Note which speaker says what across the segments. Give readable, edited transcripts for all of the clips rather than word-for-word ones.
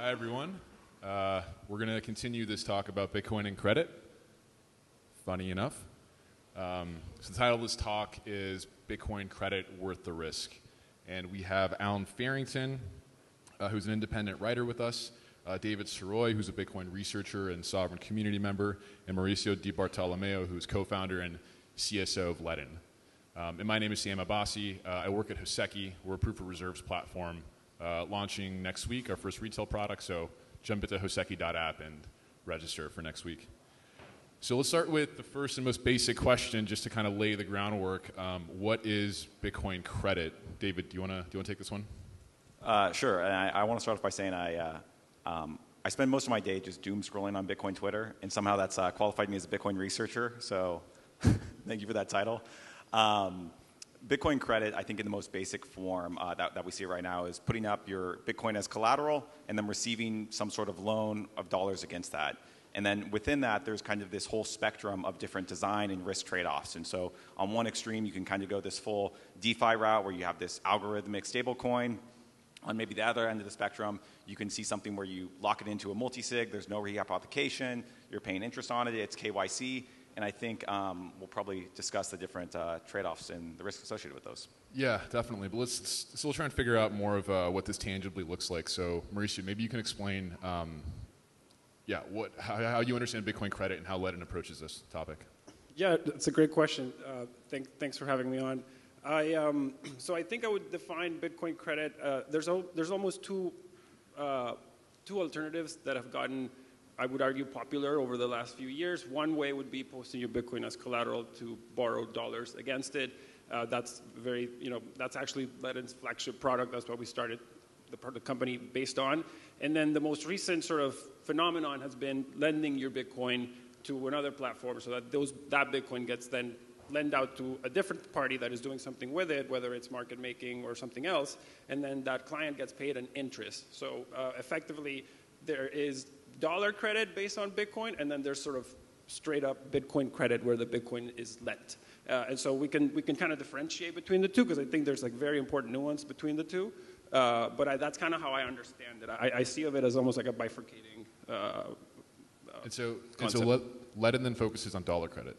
Speaker 1: Hi, everyone. We're going to continue this talk about Bitcoin and credit. Funny enough. So the title of this talk is Bitcoin Credit Worth the Risk. And we have Alan Farrington, who's an independent writer with us, David Seroy, who's a Bitcoin researcher and sovereign community member, and Mauricio Di Bartolomeo, who's co-founder and CSO of Ledin. And my name is Sam Abbassi. I work at Hoseki. We're a proof of reserves platform launching next week, our first retail product. So jump into hoseki.app and register for next week. So let's start with the first and most basic question, just to kind of lay the groundwork. What is Bitcoin credit? David, do you want to take this one?
Speaker 2: Sure. And I want to start off by saying I spend most of my day just doom scrolling on Bitcoin Twitter, and somehow that's qualified me as a Bitcoin researcher. So thank you for that title. Bitcoin credit, I think in the most basic form that we see right now, is putting up your Bitcoin as collateral and then receiving some sort of loan of dollars against that. And then within that, there's kind of this whole spectrum of different design and risk trade-offs. And so on one extreme, you can kind of go this full DeFi route where you have this algorithmic stablecoin. On maybe the other end of the spectrum, you can see something where you lock it into a multi-sig. There's no re-application. You're paying interest on it. It's KYC. And I think we'll probably discuss the different trade-offs and the risks associated with those.
Speaker 1: Yeah, definitely. But let's still try and figure out more of what this tangibly looks like. So, Mauricio, maybe you can explain, how you understand Bitcoin credit and how Ledin approaches this topic.
Speaker 3: Yeah, that's a great question. Thanks for having me on. So I think I would define Bitcoin credit. There's almost two alternatives that have gotten, I would argue, popular over the last few years. One way would be posting your Bitcoin as collateral to borrow dollars against it. That's actually Ledin's flagship product. That's what we started the company based on. And then the most recent sort of phenomenon has been lending your Bitcoin to another platform so that that Bitcoin gets then lend out to a different party that is doing something with it, whether it's market making or something else, and then that client gets paid an interest. So effectively, there is dollar credit based on Bitcoin, and then there's sort of straight up Bitcoin credit where the Bitcoin is lent. And so we can kind of differentiate between the two because I think there's like very important nuance between the two. But that's kind of how I understand it. I see of it as almost like a bifurcating
Speaker 1: And so Ledin then focuses on dollar credit.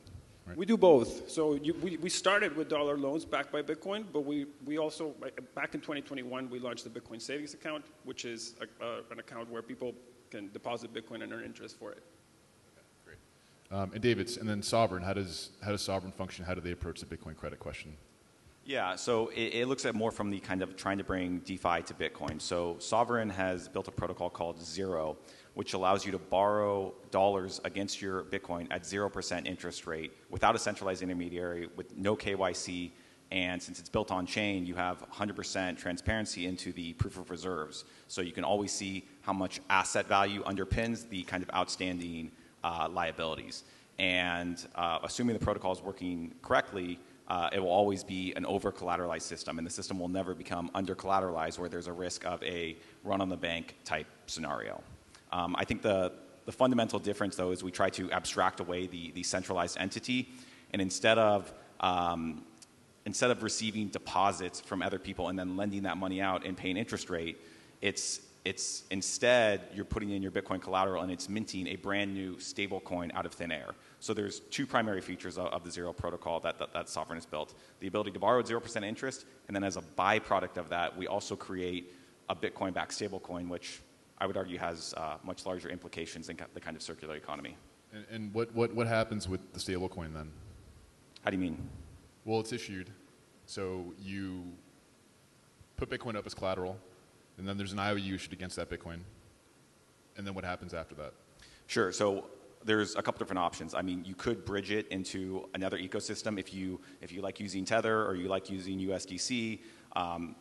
Speaker 1: Right.
Speaker 3: We do both. So we started with dollar loans backed by Bitcoin, but we also, back in 2021, we launched the Bitcoin savings account, which is an account where people can deposit Bitcoin and earn interest for it.
Speaker 1: Okay, great. And David, and then Sovereign, how does Sovereign function? How do they approach the Bitcoin credit question?
Speaker 2: Yeah, so it looks at more from the kind of trying to bring DeFi to Bitcoin. So Sovereign has built a protocol called Zero, which allows you to borrow dollars against your Bitcoin at 0% interest rate without a centralized intermediary, with no KYC. And since it's built on chain, you have 100% transparency into the proof of reserves. So you can always see how much asset value underpins the kind of outstanding liabilities. And assuming the protocol is working correctly, it will always be an over-collateralized system, and the system will never become under-collateralized where there's a risk of a run-on-the-bank type scenario. I think the fundamental difference, though, is we try to abstract away the centralized entity, and instead of receiving deposits from other people and then lending that money out and paying interest rate, it's instead you're putting in your Bitcoin collateral and it's minting a brand new stable coin out of thin air. So there's two primary features of the Zero protocol that Sovereign has built. The ability to borrow at 0% interest, and then as a byproduct of that, we also create a Bitcoin-backed stable coin, which I would argue has much larger implications in the kind of circular economy.
Speaker 1: And what happens with the stable coin then?
Speaker 2: How do you mean?
Speaker 1: Well, it's issued. So you put Bitcoin up as collateral, and then there's an IOU issued against that Bitcoin. And then what happens after that? Sure.
Speaker 2: So there's a couple different options. I mean, you could bridge it into another ecosystem if you like using Tether or you like using USDC.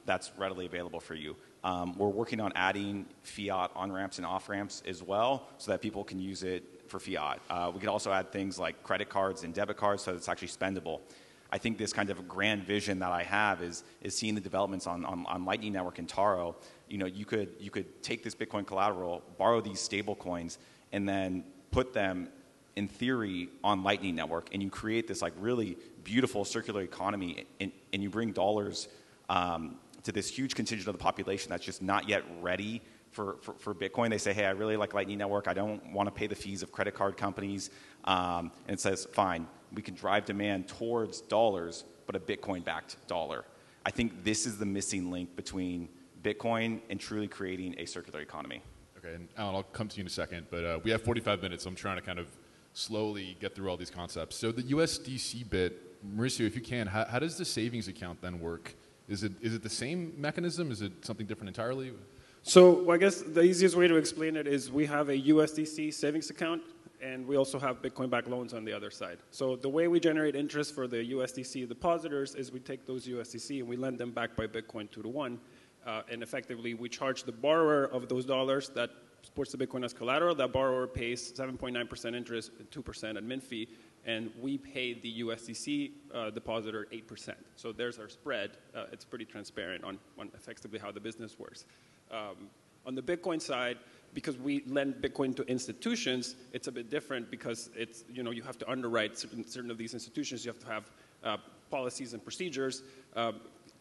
Speaker 2: That's readily available for you. We're working on adding fiat on-ramps and off-ramps as well so that people can use it for fiat. We could also add things like credit cards and debit cards so that it's actually spendable. I think this kind of grand vision that I have is seeing the developments on Lightning Network and Taro. You know, you could take this Bitcoin collateral, borrow these stable coins, and then put them, in theory, on Lightning Network, and you create this like really beautiful circular economy, and you bring dollars to this huge contingent of the population that's just not yet ready for Bitcoin. They say, hey, I really like Lightning Network. I don't want to pay the fees of credit card companies. And it says, fine, we can drive demand towards dollars, but a Bitcoin-backed dollar. I think this is the missing link between Bitcoin and truly creating a circular economy.
Speaker 1: Okay, and Alan, I'll come to you in a second, but we have 45 minutes, so I'm trying to kind of slowly get through all these concepts. So the USDC bit, Mauricio, if you can, how does the savings account then work? Is it the same mechanism? Is it something different entirely?
Speaker 3: So I guess the easiest way to explain it is we have a USDC savings account, and we also have Bitcoin-backed loans on the other side. So the way we generate interest for the USDC depositors is we take those USDC and we lend them back by Bitcoin 2-to-1. And effectively, we charge the borrower of those dollars that puts the Bitcoin as collateral. That borrower pays 7.9% interest, 2% admin fee, and we pay the USDC depositor 8%. So there's our spread. It's pretty transparent on effectively how the business works. On the Bitcoin side, because we lend Bitcoin to institutions, it's a bit different because it's, you have to underwrite certain of these institutions. You have to have policies and procedures.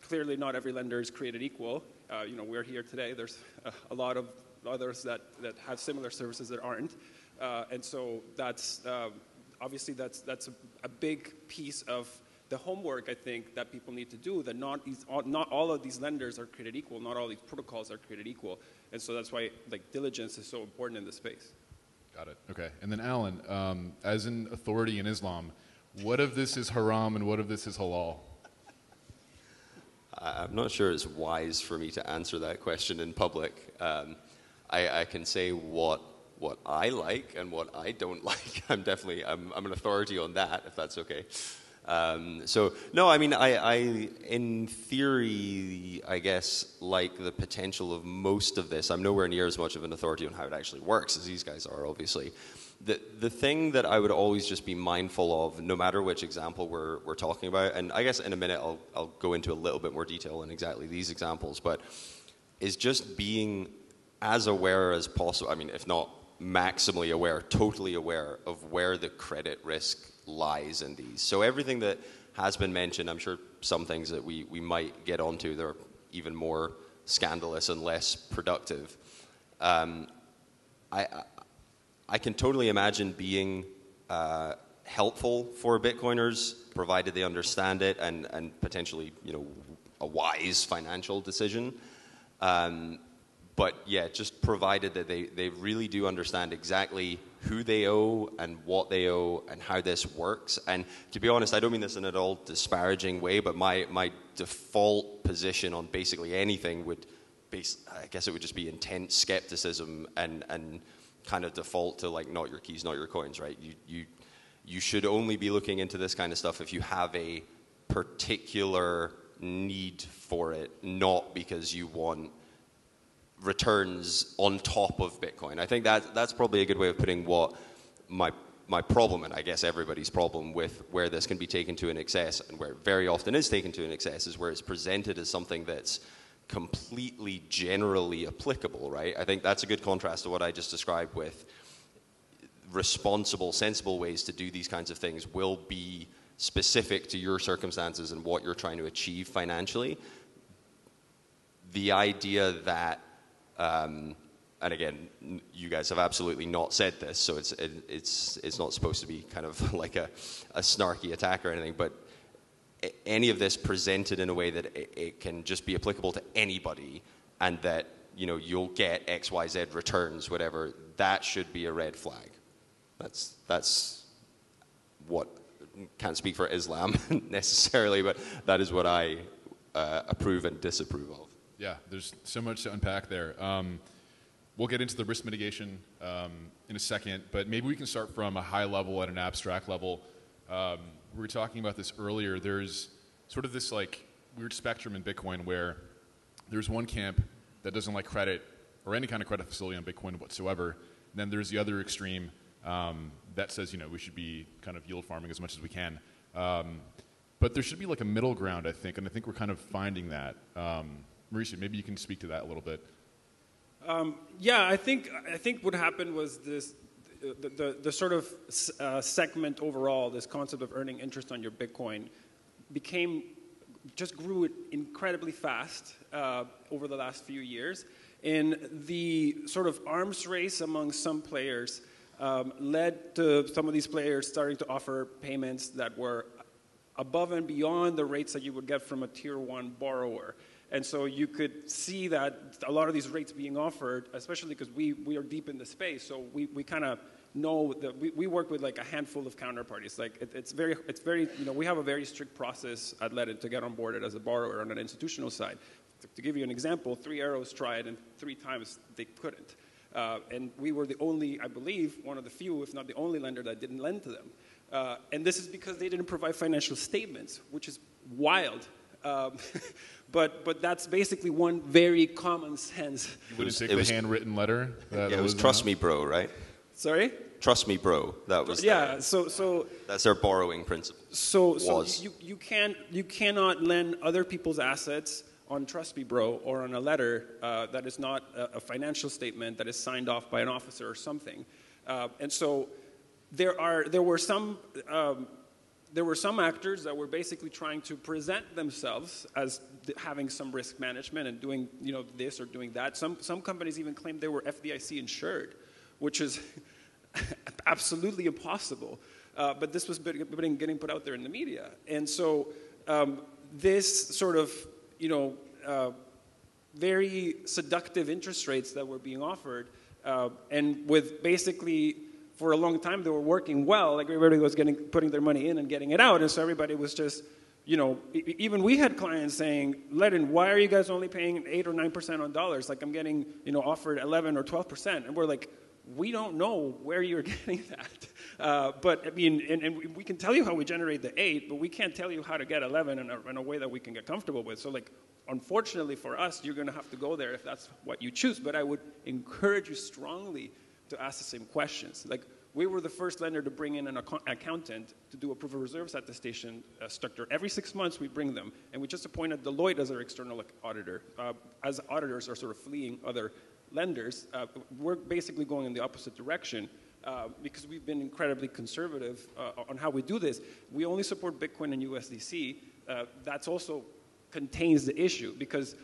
Speaker 3: Clearly, not every lender is created equal. We're here today. There's a lot of others that have similar services that aren't. And so that's obviously that's a big piece of the homework, I think, that people need to do, that not all of these lenders are created equal, not all these protocols are created equal. And so that's why diligence is so important in this space.
Speaker 1: Got it. Okay. And then Alan, as an authority in Islam, what of this is haram and what of this is halal?
Speaker 4: I'm not sure it's wise for me to answer that question in public. I can say what I like and what I don't like. I'm an authority on that, if that's okay. So no, I mean, I in theory, I guess, like the potential of most of this. I'm nowhere near as much of an authority on how it actually works as these guys are, obviously. The thing that I would always just be mindful of, no matter which example we're talking about, and I guess in a minute I'll go into a little bit more detail on exactly these examples, but is just being as aware as possible. I mean, if not maximally aware, totally aware of where the credit risk lies in these. So everything that has been mentioned, I'm sure some things that we might get onto that are even more scandalous and less productive. I can totally imagine being helpful for Bitcoiners, provided they understand it and potentially, a wise financial decision. But yeah, just provided that they really do understand exactly who they owe and what they owe and how this works. And to be honest, I don't mean this in an at all disparaging way, but my default position on basically anything I guess it would just be intense skepticism and kind of default to not your keys, not your coins, right? You should only be looking into this kind of stuff if you have a particular need for it, not because you want returns on top of Bitcoin. I think that's probably a good way of putting what my problem, and I guess everybody's problem with where this can be taken to an excess, and where it very often is taken to an excess, is where it's presented as something that's completely generally applicable, right? I think that's a good contrast to what I just described with responsible, sensible ways to do these kinds of things will be specific to your circumstances and what you're trying to achieve financially. The idea that and again, you guys have absolutely not said this, so it's not supposed to be kind of like a snarky attack or anything, but any of this presented in a way that it can just be applicable to anybody, and that you'll get XYZ returns, whatever, that should be a red flag. That's what, can't speak for Islam necessarily, but that is what I approve and disapprove of.
Speaker 1: Yeah, there's so much to unpack there. We'll get into the risk mitigation in a second, but maybe we can start from a high level at an abstract level. We were talking about this earlier. There's sort of this weird spectrum in Bitcoin where there's one camp that doesn't like credit or any kind of credit facility on Bitcoin whatsoever. And then there's the other extreme that says, we should be kind of yield farming as much as we can. But there should be a middle ground, I think, and I think we're kind of finding that. Mauricio, maybe you can speak to that a little bit.
Speaker 3: Yeah, I think what happened was this, the sort of segment overall, this concept of earning interest on your Bitcoin, just grew incredibly fast over the last few years. in the sort of arms race among some players led to some of these players starting to offer payments that were above and beyond the rates that you would get from a tier 1 borrower. And so you could see that a lot of these rates being offered, especially because we are deep in the space, so we kind of know that we work with like a handful of counterparties. Like it's very, we have a very strict process at Ledin to get onboarded as a borrower on an institutional side. To give you an example, 3 Arrows tried and 3 times they couldn't. And we were the only, I believe, one of the few, if not the only lender that didn't lend to them. And this is because they didn't provide financial statements, which is wild. But that's basically one very common sense.
Speaker 1: You wouldn't take the handwritten letter?
Speaker 4: It was trust me, bro, right?
Speaker 3: Sorry?
Speaker 4: Trust me, bro. That was
Speaker 3: so
Speaker 4: that's their borrowing principle.
Speaker 3: So you cannot lend other people's assets on Trust Me Bro or on a letter that is not a financial statement that is signed off by an officer or something. And so there were some actors that were basically trying to present themselves as having some risk management and doing this or doing that. Some companies even claimed they were FDIC insured, which is absolutely impossible. But this was getting put out there in the media. And so this sort of, very seductive interest rates that were being offered, and with basically, for a long time, they were working well. Like everybody was putting their money in and getting it out. And so everybody was just, even we had clients saying, Ledin, why are you guys only paying 8 or 9% on dollars? Like I'm getting, offered 11 or 12%. And we're like, we don't know where you're getting that. But I mean, and we can tell you how we generate the 8, but we can't tell you how to get 11 in a way that we can get comfortable with. So like, unfortunately for us, you're going to have to go there if that's what you choose. But I would encourage you strongly to ask the same questions. Like, we were the first lender to bring in an accountant to do a proof of reserves attestation structure. Every 6 months we bring them, and we just appointed Deloitte as our external auditor. As auditors are sort of fleeing other lenders, we're basically going in the opposite direction because we've been incredibly conservative on how we do this. We only support Bitcoin and USDC. That's also contains the issue because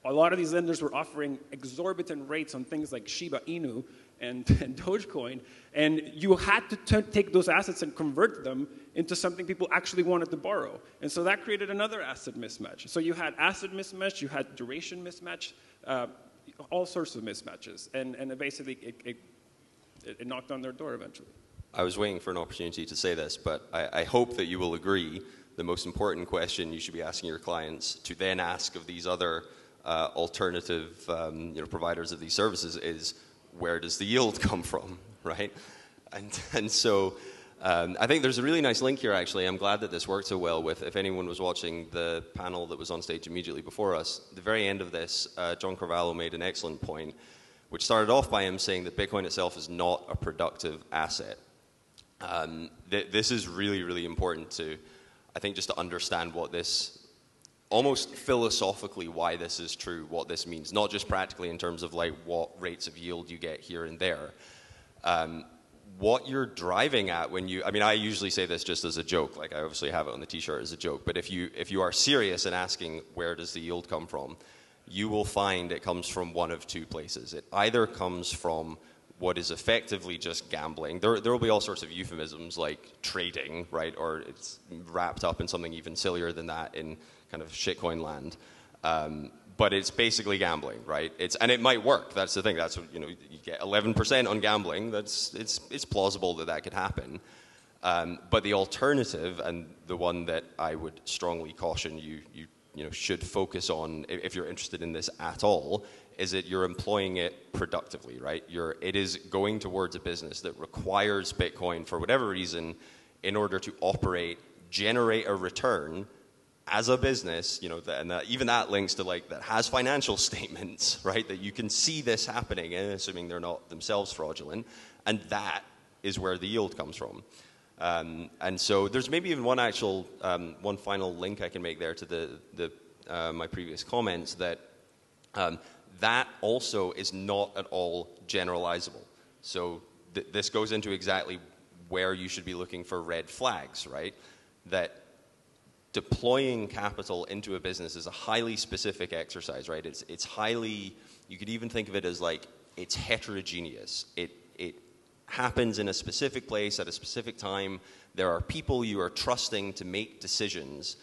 Speaker 3: a lot of these lenders were offering exorbitant rates on things like Shiba Inu and Dogecoin, and you had to take those assets and convert them into something people actually wanted to borrow. And so that created another asset mismatch. So you had asset mismatch, you had duration mismatch, all sorts of mismatches. And basically, it knocked on their door eventually.
Speaker 4: I was waiting for an opportunity to say this, but I hope that you will agree the most important question you should be asking your clients to then ask of these other alternative providers of these services is, where does the yield come from, right? And so I think there's a really nice link here, actually. I'm glad that this worked so well with, if anyone was watching the panel that was on stage immediately before us, the very end of this, John Carvalho made an excellent point, which started off by him saying that Bitcoin itself is not a productive asset. This is really, really important to, I think, just to understand what this, almost philosophically, why this is true, what this means, not just practically in terms of like what rates of yield you get here and there. What you're driving at when you, I mean, I usually say this just as a joke, like I obviously have it on the t-shirt as a joke, but if you are serious in asking where does the yield come from, you will find it comes from one of two places. It either comes from what is effectively just gambling. There will be all sorts of euphemisms like trading, right? Or it's wrapped up in something even sillier than that in kind of shitcoin land. But it's basically gambling, right? And it might work. That's the thing. That's, you get 11% on gambling. It's plausible that could happen. But the alternative, and the one that I would strongly caution you should focus on if you're interested in this at all, is that you're employing it productively, right? It is going towards a business that requires Bitcoin for whatever reason in order to operate, generate a return as a business, and even that links to like that has financial statements, right? That you can see this happening, assuming they're not themselves fraudulent, and that is where the yield comes from. And so there's maybe even one final link I can make there to my previous comments that that also is not at all generalizable. So this goes into exactly where you should be looking for red flags, right? That deploying capital into a business is a highly specific exercise, right? It's highly, you could even think of it as like, it's heterogeneous. It happens in a specific place at a specific time. There are people you are trusting to make decisions,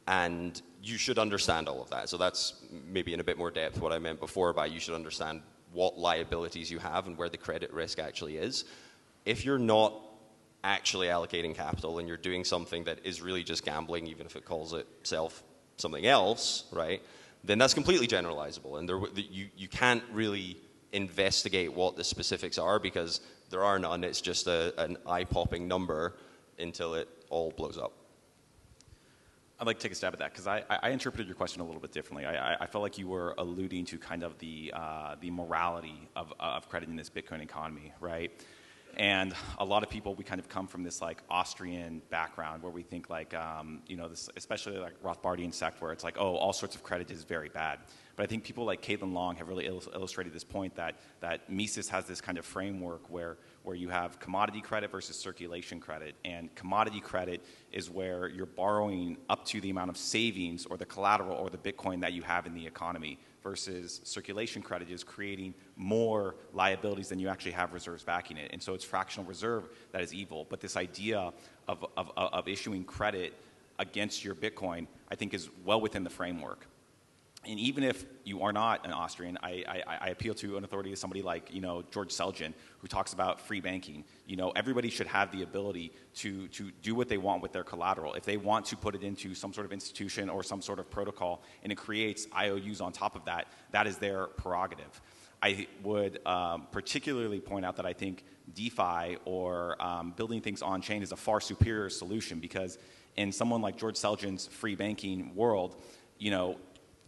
Speaker 4: and you should understand all of that. So that's maybe in a bit more depth what I meant before by you should understand what liabilities you have and where the credit risk actually is. If you're not actually allocating capital and you're doing something that is really just gambling, even if it calls itself something else, right, then that's completely generalizable. And you can't really investigate what the specifics are because there are none. It's just an eye-popping number until it all blows up.
Speaker 2: I'd like to take a stab at that because I interpreted your question a little bit differently. I felt like you were alluding to kind of the morality of credit in this Bitcoin economy, right? And a lot of people, we kind of come from this like Austrian background where we think like, this, especially like Rothbardian sect where it's like, oh, all sorts of credit is very bad. But I think people like Caitlin Long have really illustrated this point that Mises has this kind of framework where you have commodity credit versus circulation credit. And commodity credit is where you're borrowing up to the amount of savings or the collateral or the Bitcoin that you have in the economy versus circulation credit is creating more liabilities than you actually have reserves backing it. And so it's fractional reserve that is evil. But this idea of issuing credit against your Bitcoin, I think is well within the framework. And even if you are not an Austrian, I appeal to an authority as somebody like, George Selgin, who talks about free banking. Everybody should have the ability to do what they want with their collateral. If they want to put it into some sort of institution or some sort of protocol and it creates IOUs on top of that, that is their prerogative. I would particularly point out that I think DeFi or building things on-chain is a far superior solution because in someone like George Selgin's free banking world,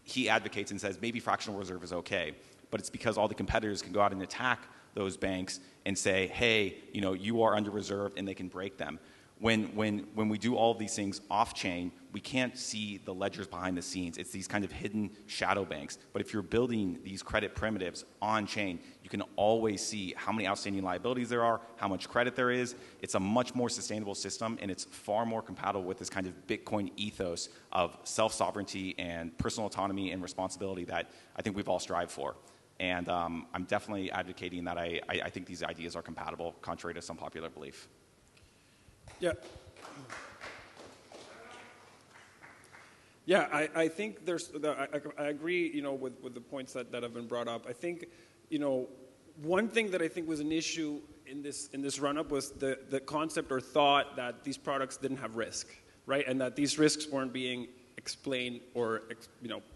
Speaker 2: he advocates and says maybe fractional reserve is okay, but it's because all the competitors can go out and attack those banks and say, hey, you are under reserved, and they can break them. When we do all of these things off-chain, we can't see the ledgers behind the scenes. It's these kind of hidden shadow banks. But if you're building these credit primitives on-chain, you can always see how many outstanding liabilities there are, how much credit there is. It's a much more sustainable system, and it's far more compatible with this kind of Bitcoin ethos of self-sovereignty and personal autonomy and responsibility that I think we've all strived for. And I'm definitely advocating that I think these ideas are compatible, contrary to some popular belief.
Speaker 3: Yeah. Yeah, I think I agree, with the points that have been brought up. I think, one thing that I think was an issue in this run-up was the concept or thought that these products didn't have risk, right? And that these risks weren't being explained or,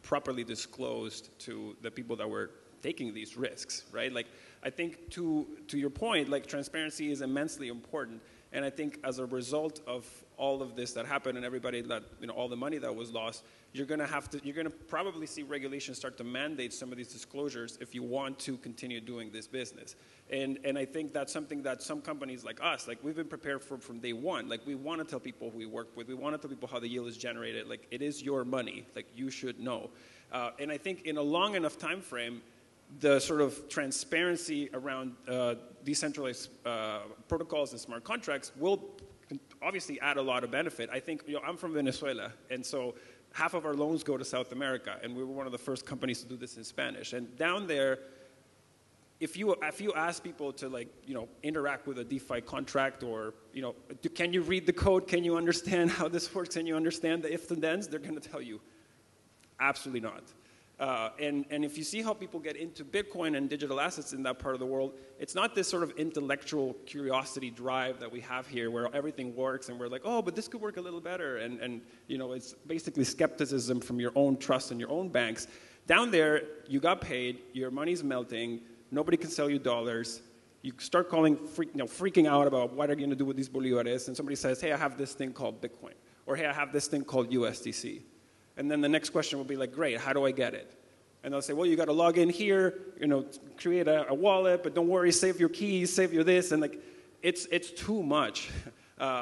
Speaker 3: properly disclosed to the people that were taking these risks, right? Like, I think to your point, like, transparency is immensely important. And I think as a result of all of this that happened and everybody that, all the money that was lost, you're going to probably see regulations start to mandate some of these disclosures if you want to continue doing this business. And I think that's something that some companies like us, like, we've been prepared for from day one. Like, we want to tell people who we work with, we want to tell people how the yield is generated. Like, it is your money. Like, you should know. And I think in a long enough time frame, the sort of transparency around decentralized protocols and smart contracts will obviously add a lot of benefit. I think, I'm from Venezuela, and so half of our loans go to South America, and we were one of the first companies to do this in Spanish. And down there, if you ask people to, like, interact with a DeFi contract, or, can you read the code? Can you understand how this works? Can you understand the ifs and thens? They're going to tell you, absolutely not. And if you see how people get into Bitcoin and digital assets in that part of the world, it's not this sort of intellectual curiosity drive that we have here where everything works and we're like, oh, but this could work a little better. And it's basically skepticism from your own trust and your own banks. Down there, you got paid, your money's melting, nobody can sell you dollars. You start freaking out about what are you going to do with these bolívares, and somebody says, hey, I have this thing called Bitcoin, or hey, I have this thing called USDC. And then the next question will be like, great, how do I get it? And they'll say, well, you got to log in here, create a wallet, but don't worry, save your keys, save your this. And like, it's too much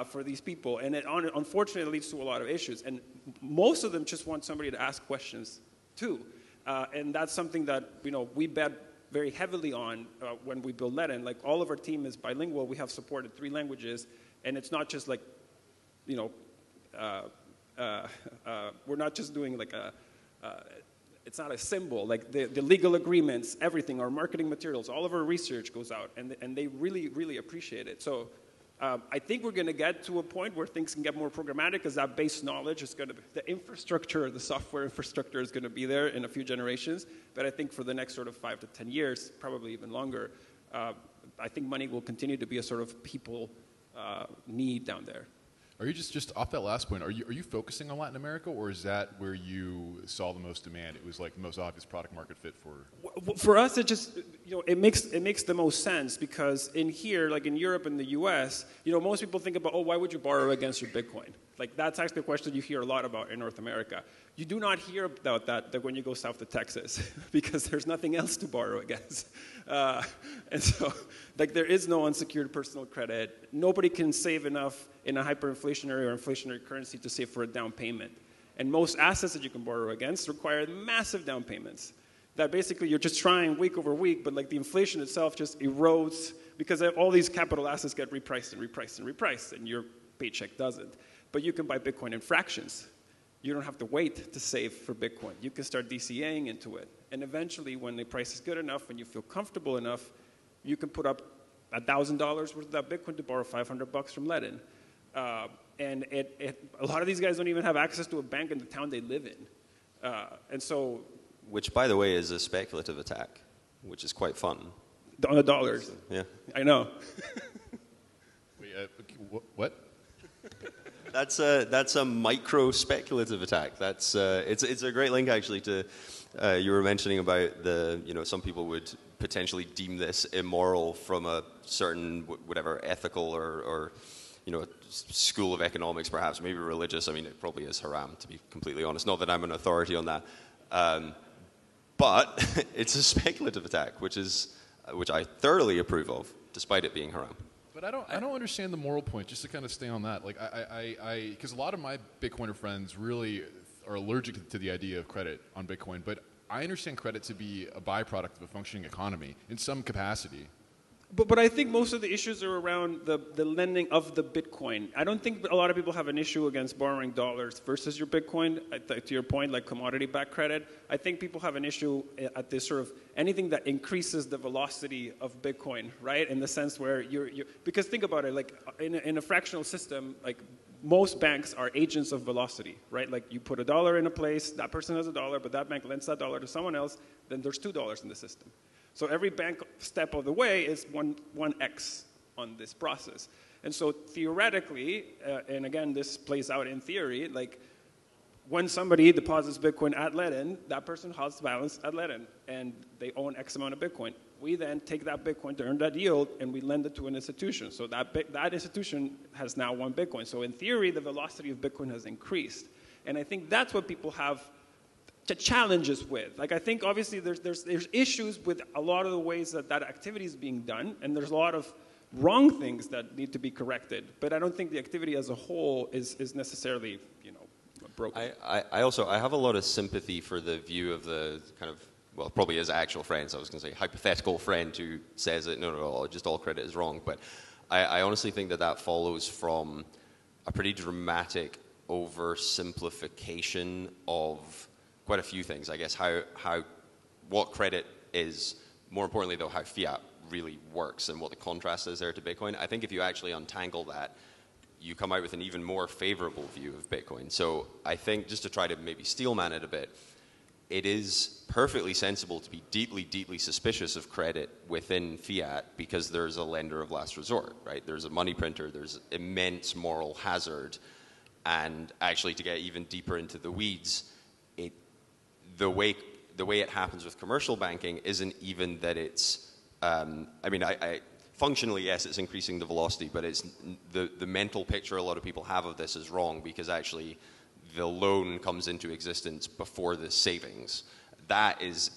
Speaker 3: for these people. And it unfortunately leads to a lot of issues. And most of them just want somebody to ask questions too. And that's something that, we bet very heavily on when we build Ledin. Like, all of our team is bilingual. We have support in 3 languages. And it's not just like, we're not just doing like it's not a symbol. Like the legal agreements, everything, our marketing materials, all of our research goes out, and they really, really appreciate it. So I think we're going to get to a point where things can get more programmatic, because that base knowledge is going to, the infrastructure, the software infrastructure is going to be there in a few generations. But I think for the next sort of 5 to 10 years, probably even longer, I think money will continue to be a sort of people need down there.
Speaker 1: Are you just off that last point? Are you focusing on Latin America, or is that where you saw the most demand? It was like the most obvious product market fit for.
Speaker 3: For us, it just it makes the most sense, because in here, like in Europe and the U.S., most people think about, why would you borrow against your Bitcoin? Like that's actually a question you hear a lot about in North America. You do not hear about that when you go south to Texas, because there's nothing else to borrow against. And so, like, there is no unsecured personal credit. Nobody can save enough in a hyperinflationary or inflationary currency to save for a down payment. And most assets that you can borrow against require massive down payments. That basically you're just trying week over week, but like the inflation itself just erodes, because all these capital assets get repriced and repriced and repriced, and your paycheck doesn't. But you can buy Bitcoin in fractions. You don't have to wait to save for Bitcoin. You can start DCAing into it. And eventually, when the price is good enough and you feel comfortable enough, you can put up $1,000 worth of that Bitcoin to borrow $500 from Ledin. And a lot of these guys don't even have access to a bank in the town they live in. And so...
Speaker 4: Which, by the way, is a speculative attack, which is quite fun.
Speaker 3: On the dollars.
Speaker 4: Yeah.
Speaker 3: I know.
Speaker 1: Wait, what?
Speaker 4: That's a micro speculative attack. It's a great link actually to you were mentioning about some people would potentially deem this immoral from a certain whatever ethical or school of economics, perhaps maybe religious. I mean, it probably is haram, to be completely honest. Not that I'm an authority on that, but it's a speculative attack, which I thoroughly approve of, despite it being haram.
Speaker 1: But I don't understand the moral point. Just to kind of stay on that, like because a lot of my Bitcoiner friends really are allergic to the idea of credit on Bitcoin. But I understand credit to be a byproduct of a functioning economy in some capacity.
Speaker 3: But I think most of the issues are around the lending of the Bitcoin. I don't think a lot of people have an issue against borrowing dollars versus your Bitcoin, to your point, like commodity-backed credit. I think people have an issue at this sort of anything that increases the velocity of Bitcoin, right? In the sense where because think about it, like in a fractional system, like most banks are agents of velocity, right? Like you put $1 in a place, that person has $1, but that bank lends that $1 to someone else, then there's $2 in the system. So every bank step of the way is 1x on this process. And so theoretically, and again, this plays out in theory, like when somebody deposits Bitcoin at Ledin, that person has balance at Ledin, and they own X amount of Bitcoin. We then take that Bitcoin to earn that yield, and we lend it to an institution. So that institution has now 1 Bitcoin. So in theory, the velocity of Bitcoin has increased. And I think that's what people have challenges with. Like I think obviously there's issues with a lot of the ways that activity is being done, and there's a lot of wrong things that need to be corrected. But I don't think the activity as a whole is necessarily broken.
Speaker 4: I have a lot of sympathy for the view of the kind of, well, probably his actual friends. I was going to say hypothetical friend who says that no, just all credit is wrong. But I honestly think that follows from a pretty dramatic oversimplification of quite a few things, I guess, what credit is, more importantly though, how fiat really works and what the contrast is there to Bitcoin. I think if you actually untangle that, you come out with an even more favorable view of Bitcoin. So I think, just to try to maybe steelman it a bit, it is perfectly sensible to be deeply, deeply suspicious of credit within fiat because there's a lender of last resort, right? There's a money printer, there's immense moral hazard, and actually to get even deeper into the weeds, the way it happens with commercial banking isn't even that it's, functionally, yes, it's increasing the velocity, but it's the mental picture a lot of people have of this is wrong because actually the loan comes into existence before the savings. That is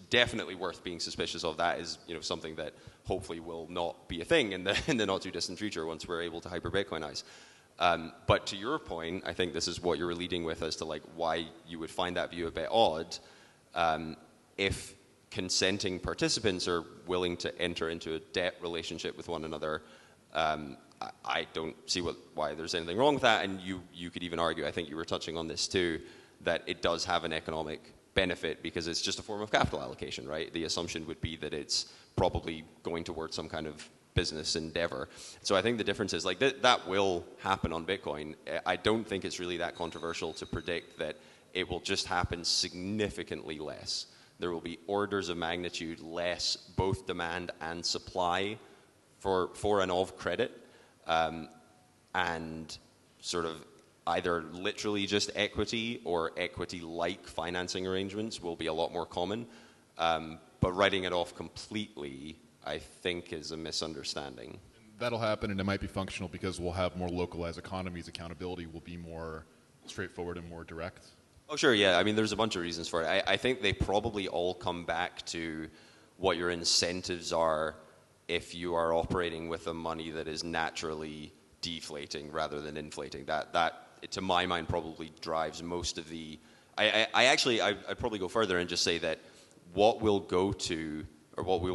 Speaker 4: definitely worth being suspicious of. That is, something that hopefully will not be a thing in the not too distant future once we're able to hyper-Bitcoinize. But to your point, I think this is what you're leading with as to like why you would find that view a bit odd. If consenting participants are willing to enter into a debt relationship with one another, I don't see why there's anything wrong with that, and you could even argue, I think you were touching on this too, that it does have an economic benefit because it's just a form of capital allocation, right? The assumption would be that it's probably going towards some kind of business endeavor. So I think the difference is like that will happen on Bitcoin. I don't think it's really that controversial to predict that it will just happen significantly less. There will be orders of magnitude less both demand and supply for and of credit, and sort of either literally just equity or equity-like financing arrangements will be a lot more common. But writing it off completely, I think, is a misunderstanding.
Speaker 1: That'll happen, and it might be functional because we'll have more localized economies. Accountability will be more straightforward and more direct.
Speaker 4: Oh, sure, yeah. I mean, there's a bunch of reasons for it. I think they probably all come back to what your incentives are if you are operating with a money that is naturally deflating rather than inflating. That to my mind, probably drives most of the... I'd probably go further and just say that what we'll go to, or what we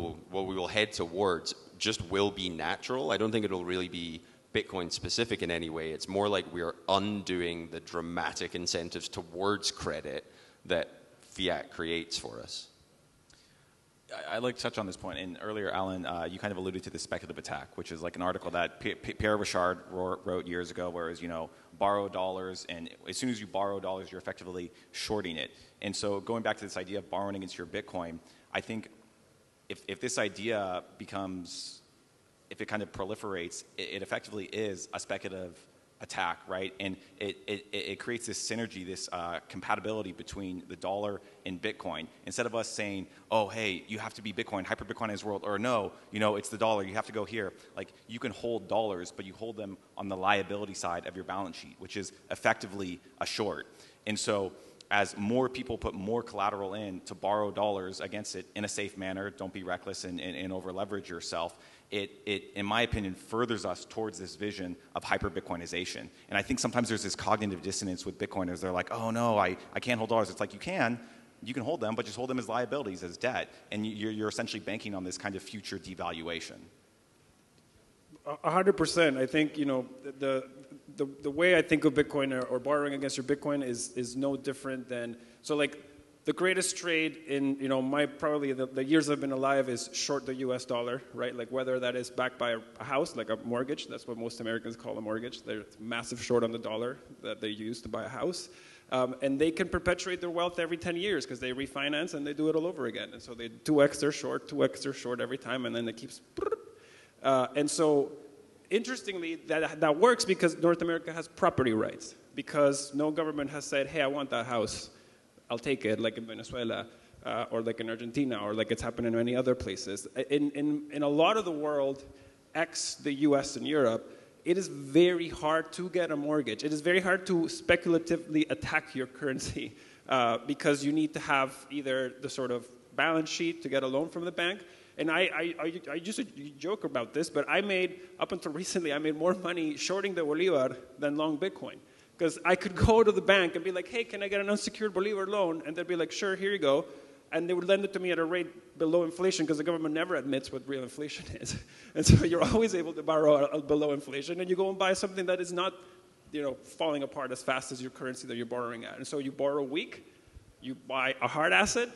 Speaker 4: will head towards, just will be natural. I don't think it'll really be Bitcoin specific in any way. It's more like we're undoing the dramatic incentives towards credit that fiat creates for us.
Speaker 2: I'd like to touch on this point. And earlier, Alan, you kind of alluded to the speculative attack, which is like an article that Pierre Richard wrote years ago, whereas, borrow dollars, and as soon as you borrow dollars, you're effectively shorting it. And so going back to this idea of borrowing against your Bitcoin, I think if this idea becomes, if it kind of proliferates, it effectively is a speculative attack, right? And it creates this synergy, this compatibility between the dollar and Bitcoin. Instead of us saying, oh, hey, you have to be Bitcoin, hyper-Bitcoinized world, or no, it's the dollar, you have to go here. Like, you can hold dollars, but you hold them on the liability side of your balance sheet, which is effectively a short. And so as more people put more collateral in to borrow dollars against it in a safe manner, don't be reckless and over-leverage yourself, it, in my opinion, furthers us towards this vision of hyper-Bitcoinization. And I think sometimes there's this cognitive dissonance with Bitcoiners. They're like, oh, no, I can't hold dollars. It's like, you can hold them, but just hold them as liabilities, as debt. And you're essentially banking on this kind of future devaluation.
Speaker 3: 100%. I think, the way I think of Bitcoin or borrowing against your Bitcoin is no different than, so like, the greatest trade in, probably the years I've been alive is short the US dollar, right? Like whether that is backed by a house, like a mortgage, that's what most Americans call a mortgage. They're massive short on the dollar that they use to buy a house. And they can perpetuate their wealth every 10 years because they refinance and they do it all over again. And so they 2x their short every time, and then it keeps... and so, interestingly, that works because North America has property rights, because no government has said, hey, I want that house. I'll take it, like in Venezuela, or like in Argentina, or like it's happened in many other places. In a lot of the world, ex the US and Europe, it is very hard to get a mortgage. It is very hard to speculatively attack your currency because you need to have either the sort of balance sheet to get a loan from the bank. And I used to joke about this, but up until recently, I made more money shorting the Bolivar than long Bitcoin. Because I could go to the bank and be like, hey, can I get an unsecured Bolivar loan? And they'd be like, sure, here you go. And they would lend it to me at a rate below inflation because the government never admits what real inflation is. And so you're always able to borrow below inflation, and you go and buy something that is not, falling apart as fast as your currency that you're borrowing at. And so you borrow weak, you buy a hard asset,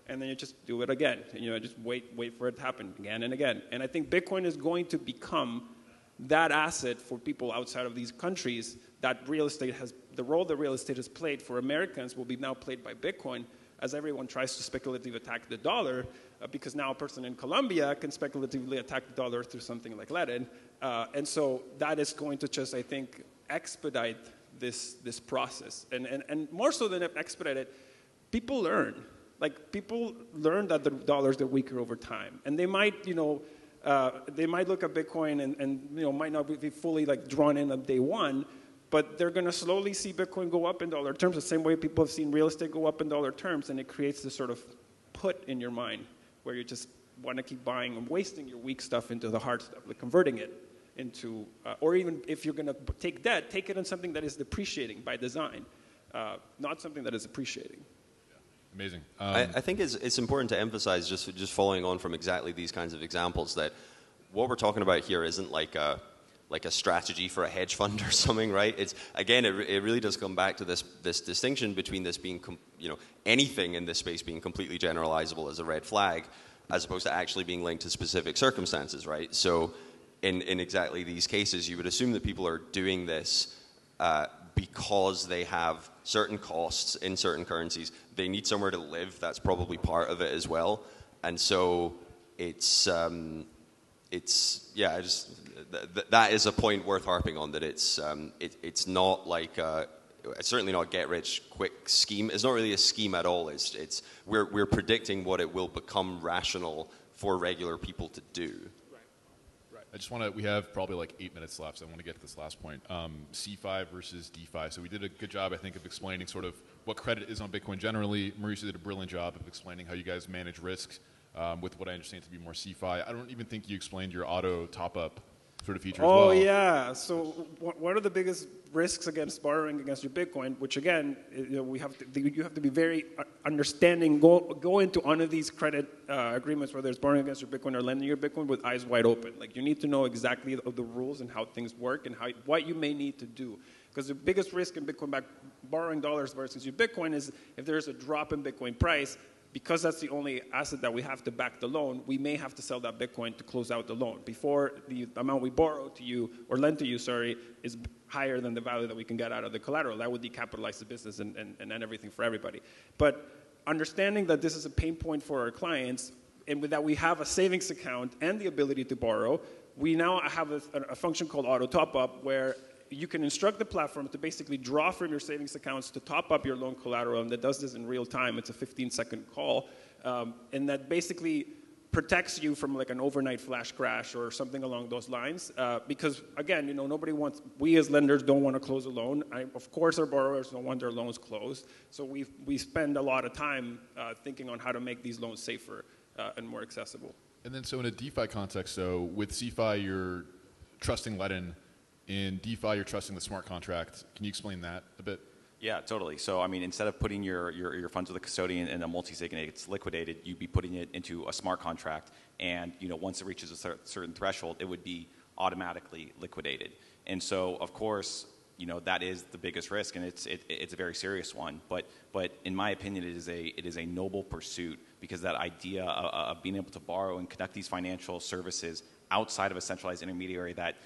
Speaker 3: and then you just do it again. And, just wait for it to happen again and again. And I think Bitcoin is going to become that asset for people outside of these countries. That real estate the role that real estate has played for Americans will be now played by Bitcoin, as everyone tries to speculatively attack the dollar, because now a person in Colombia can speculatively attack the dollar through something like Latin. And so that is going to just, I think, expedite this process. And more so than expedite it, people learn. Like, people learn that the dollars get weaker over time. And they might, they might look at Bitcoin and might not be fully drawn in on day one, but they're going to slowly see Bitcoin go up in dollar terms, the same way people have seen real estate go up in dollar terms, and it creates this sort of put in your mind where you just want to keep buying and wasting your weak stuff into the hard stuff, like converting it into, or even if you're going to take debt, take it on something that is depreciating by design, not something that is appreciating.
Speaker 1: Amazing.
Speaker 4: I think it's important to emphasize, just following on from exactly these kinds of examples, that what we're talking about here isn't like a like a strategy for a hedge fund or something, right? It's again, it really does come back to this distinction between this being, anything in this space being completely generalizable as a red flag, as opposed to actually being linked to specific circumstances, right? So, in exactly these cases, you would assume that people are doing this because they have certain costs in certain currencies. They need somewhere to live. That's probably part of it as well. And so it's that is a point worth harping on, that it's not like it's certainly not a get rich quick scheme. It's not really a scheme at all. We're predicting what it will become rational for regular people to do.
Speaker 1: We have probably like 8 minutes left, so I want to get to this last point. C5 versus DeFi. So we did a good job, I think, of explaining sort of what credit is on Bitcoin generally. Mauricio did a brilliant job of explaining how you guys manage risks with what I understand to be more CeFi. I don't even think you explained your auto top-up sort of feature as well.
Speaker 3: Oh, yeah. So what are the biggest risks against borrowing against your Bitcoin? Which, again, you have to be very understanding. Go into one of these credit agreements, whether it's borrowing against your Bitcoin or lending your Bitcoin, with eyes wide open. Like, you need to know exactly the rules and how things work and what you may need to do. Because the biggest risk in Bitcoin borrowing dollars versus your Bitcoin is if there's a drop in Bitcoin price. Because that's the only asset that we have to back the loan, we may have to sell that Bitcoin to close out the loan before the amount we borrow to you, or lend to you, is higher than the value that we can get out of the collateral. That would decapitalize the business and end everything for everybody. But understanding that this is a pain point for our clients, and with that we have a savings account and the ability to borrow, we now have a function called auto top-up, where you can instruct the platform to basically draw from your savings accounts to top up your loan collateral, and that does this in real time. It's a 15-second call, and that basically protects you from like an overnight flash crash or something along those lines. Because again, we as lenders don't want to close a loan. Of course, our borrowers don't want their loans closed. So we spend a lot of time thinking on how to make these loans safer and more accessible.
Speaker 1: And then, so in a DeFi context, so with CeFi, you're trusting let-in. In DeFi, you're trusting the smart contract. Can you explain that a bit?
Speaker 2: Yeah, totally. So, I mean, instead of putting your funds with a custodian in a multi-sig and it gets liquidated, you'd be putting it into a smart contract. And, once it reaches a certain threshold, it would be automatically liquidated. And so, of course, that is the biggest risk, and it's a very serious one. But in my opinion, it is a noble pursuit, because that idea of being able to borrow and conduct these financial services outside of a centralized intermediary that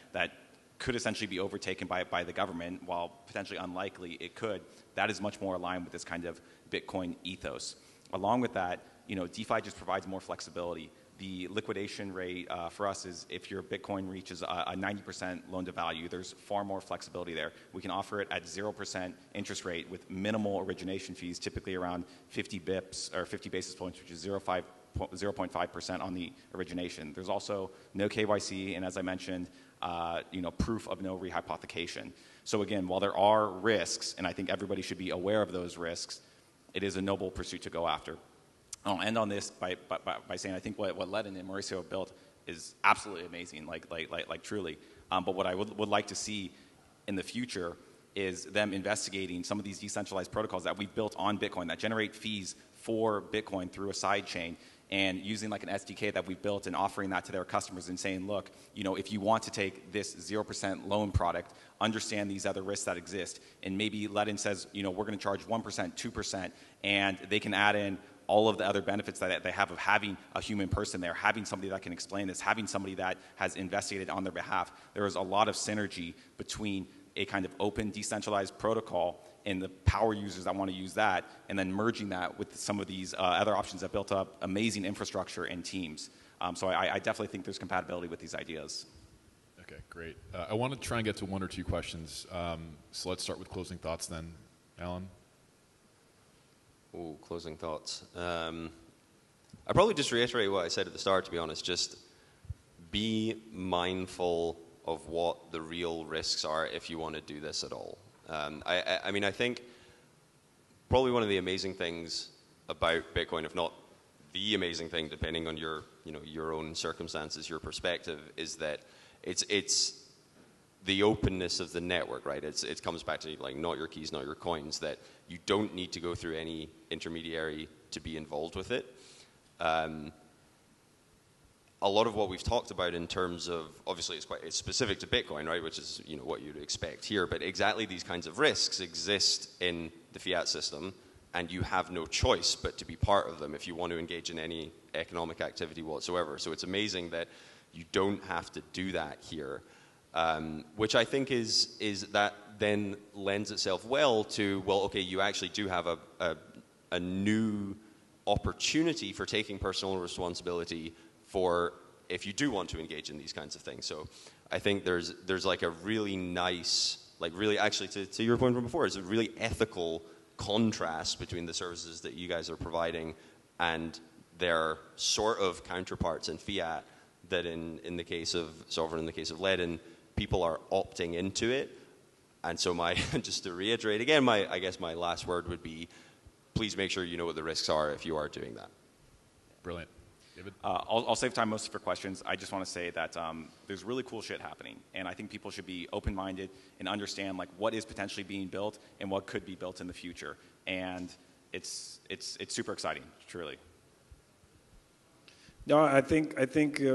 Speaker 2: could essentially be overtaken by the government, while potentially unlikely it could, that is much more aligned with this kind of Bitcoin ethos. Along with that, DeFi just provides more flexibility. The liquidation rate for us is if your Bitcoin reaches a 90% loan to value, there's far more flexibility there. We can offer it at 0% interest rate with minimal origination fees, typically around 50 bips or 50 basis points, which is 0.5% on the origination. There's also no KYC, and as I mentioned, proof of no rehypothecation. So again, while there are risks, and I think everybody should be aware of those risks, it is a noble pursuit to go after. I'll end on this by saying I think what Ledin and Mauricio built is absolutely amazing, like truly. But what I would like to see in the future is them investigating some of these decentralized protocols that we've built on Bitcoin that generate fees for Bitcoin through a side chain, and using like an SDK that we've built and offering that to their customers and saying, look, if you want to take this 0% loan product, understand these other risks that exist. And maybe Ledin says, we're going to charge 1%, 2%, and they can add in all of the other benefits that they have of having a human person there, having somebody that can explain this, having somebody that has investigated on their behalf. There is a lot of synergy between a kind of open, decentralized protocol and the power users that want to use that, and then merging that with some of these other options that built up amazing infrastructure and teams. So I definitely think there's compatibility with these ideas.
Speaker 1: Okay, great. I want to try and get to one or two questions. So let's start with closing thoughts then. Alan?
Speaker 4: Oh, closing thoughts. I probably just reiterate what I said at the start, to be honest. Just be mindful of what the real risks are if you want to do this at all. I mean, I think probably one of the amazing things about Bitcoin, if not the amazing thing, depending on your own circumstances, your perspective, is that it's the openness of the network, right? It comes back to like not your keys, not your coins, that you don't need to go through any intermediary to be involved with it. a lot of what we've talked about in terms of, obviously it's specific to Bitcoin, right, which is what you'd expect here, but exactly these kinds of risks exist in the fiat system, and you have no choice but to be part of them if you want to engage in any economic activity whatsoever. So it's amazing that you don't have to do that here, which I think is that then lends itself well to, well, okay, you actually do have a new opportunity for taking personal responsibility for if you do want to engage in these kinds of things. So I think there's like a really nice, like really actually to your point from before, it's a really ethical contrast between the services that you guys are providing and their sort of counterparts in fiat that in the case of Sovereign, in the case of Ledin, people are opting into it. And so just to reiterate again, I guess my last word would be, please make sure you know what the risks are if you are doing that.
Speaker 1: Brilliant. David?
Speaker 2: I'll save time mostly for questions. I just want to say that there's really cool shit happening, and I think people should be open-minded and understand like what is potentially being built and what could be built in the future. And it's super exciting, truly.
Speaker 3: No, I think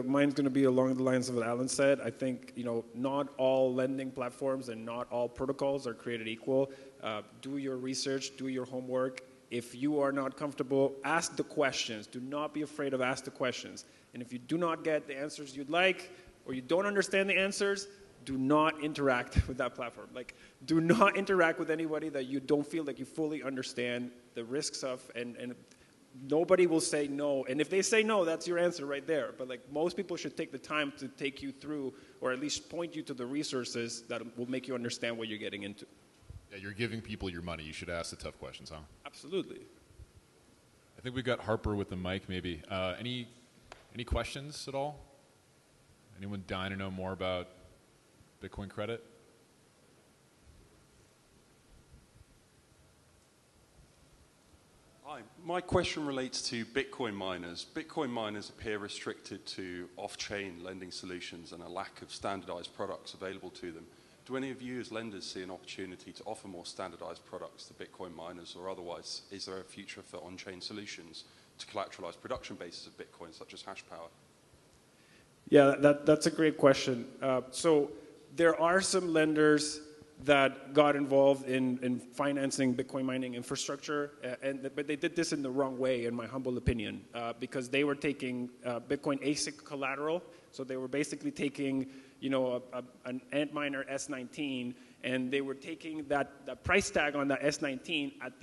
Speaker 3: mine's going to be along the lines of what Alan said. I think not all lending platforms and not all protocols are created equal. Do your research, do your homework. If you are not comfortable, ask the questions. Do not be afraid of ask the questions. And if you do not get the answers you'd like, or you don't understand the answers, do not interact with that platform. Like, do not interact with anybody that you don't feel like you fully understand the risks of, and nobody will say no. And if they say no, that's your answer right there. But like, most people should take the time to take you through, or at least point you to the resources that will make you understand what you're getting into.
Speaker 1: Yeah, you're giving people your money. You should ask the tough questions, huh?
Speaker 3: Absolutely.
Speaker 1: I think we've got Harper with the mic, maybe. Any questions at all? Anyone dying to know more about Bitcoin credit?
Speaker 5: Hi, my question relates to Bitcoin miners. Bitcoin miners appear restricted to off-chain lending solutions and a lack of standardized products available to them. Do any of you as lenders see an opportunity to offer more standardized products to Bitcoin miners, or otherwise, is there a future for on-chain solutions to collateralize production bases of Bitcoin, such as hash power?
Speaker 3: Yeah, that's a great question. So there are some lenders that got involved in financing Bitcoin mining infrastructure, but they did this in the wrong way, in my humble opinion, because they were taking Bitcoin ASIC collateral. So they were basically taking an Antminer S19, and they were taking that price tag on that S19 at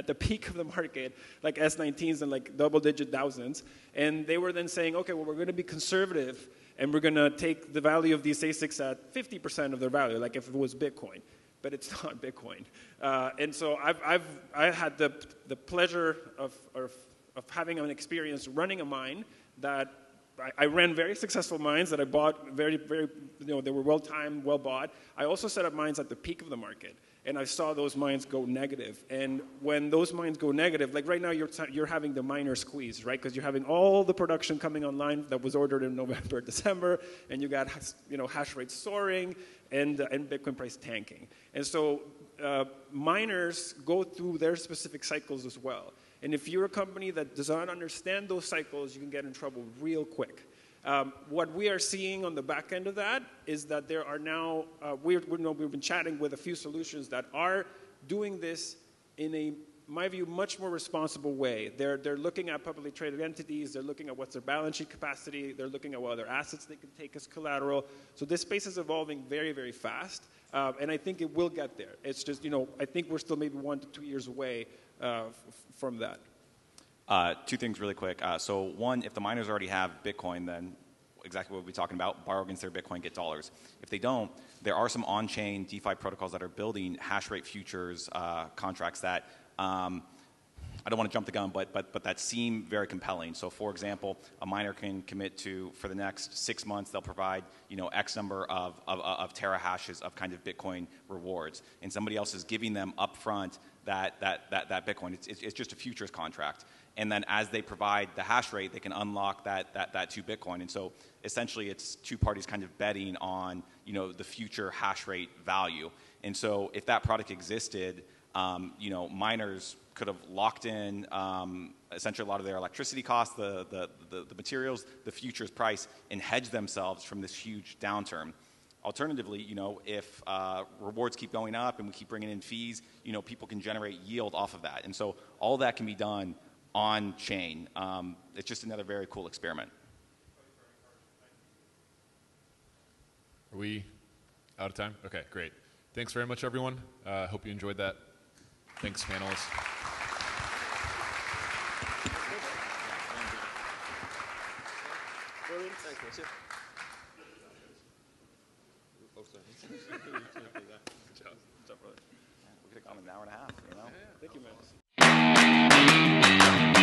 Speaker 3: the peak of the market, like S19s and like double-digit thousands, and they were then saying, okay, well, we're going to be conservative, and we're going to take the value of these ASICs at 50% of their value, like if it was Bitcoin. But it's not Bitcoin. And so I had the pleasure of having an experience running a mine that I ran very successful mines that I bought very, very, they were well-timed, well-bought. I also set up mines at the peak of the market, and I saw those mines go negative. And when those mines go negative, like right now you're having the miner squeeze, right? Because you're having all the production coming online that was ordered in November, December, and you got hash rate soaring and Bitcoin price tanking. And so miners go through their specific cycles as well. And if you're a company that does not understand those cycles, you can get in trouble real quick. What we are seeing on the back end of that is that there are now, we've been chatting with a few solutions that are doing this in my view, much more responsible way. They're looking at publicly traded entities, they're looking at what's their balance sheet capacity, they're looking at what other assets they can take as collateral. So this space is evolving very, very fast, and I think it will get there. It's just, I think we're still maybe 1 to 2 years away from that.
Speaker 2: Two things really quick. So one, if the miners already have Bitcoin, then exactly what we're talking about, borrow against their Bitcoin, get dollars. If they don't, there are some on-chain DeFi protocols that are building hash rate futures contracts that, I don't want to jump the gun, but that seem very compelling. So for example, a miner can commit to, for the next 6 months, they'll provide, X number of terahashes of kind of Bitcoin rewards. And somebody else is giving them upfront that Bitcoin. It's just a futures contract. And then as they provide the hash rate, they can unlock that to Bitcoin. And so essentially it's two parties kind of betting on, the future hash rate value. And so if that product existed, miners could have locked in essentially a lot of their electricity costs, the materials, the futures price, and hedged themselves from this huge downturn. Alternatively, if rewards keep going up and we keep bringing in fees, people can generate yield off of that. And so all that can be done on chain. It's just another very cool experiment.
Speaker 1: Are we out of time? Okay, great. Thanks very much, everyone. Hope you enjoyed that. Thanks, panelists.
Speaker 2: Thanks, we could have gone an hour and a half, Thank you, man.